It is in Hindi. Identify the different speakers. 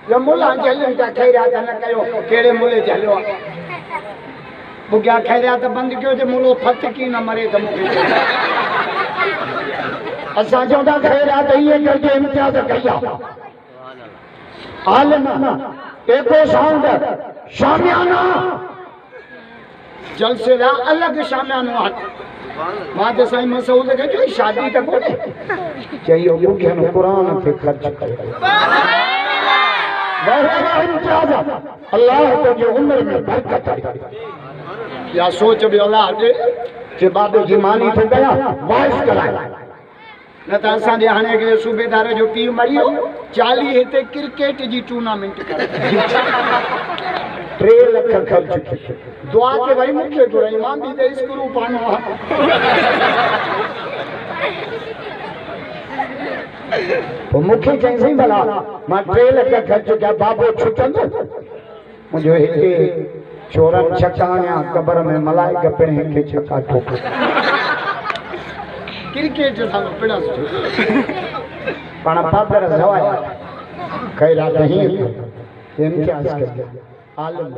Speaker 1: जो मुला जलियो ता खैरात न कयो केड़े मुले जलियो बुग्या खैरात बंद कयो जे मुलो फत की न मरे त मुके असा जोदा खैरात ये करके इम्तियाज कया आलम एको साउंड शामियाना जलसे ला अलग शामियानो हट मां जे साईं मसूद के जो शादी त कोने चाहिए बुग्या न कुरान पे खर्च करे अल्लाह तुझे उम्र में बरकत दे या सोच भी औलाद जे बाबे जी मानी तो गया वाइस कराए न त असां जे हाणे के सूबेदार जो पी मरियो 40 हिते क्रिकेट जी टूर्नामेंट करे 3 लाख खर्च दुआ के भाई मुखे तो ईमान भी दे स्क्रू पानो तो मुखे चई सही भला मां 3 लाख खर्च किया बाबो छुटंदो मुझे हिते चोरन छकाणिया कब्र में मलाइका पिणे के छका ठोक क्रिकेट सां पिणा पण पादर जवाया खैरा नहीं इम्तियाज कर आलम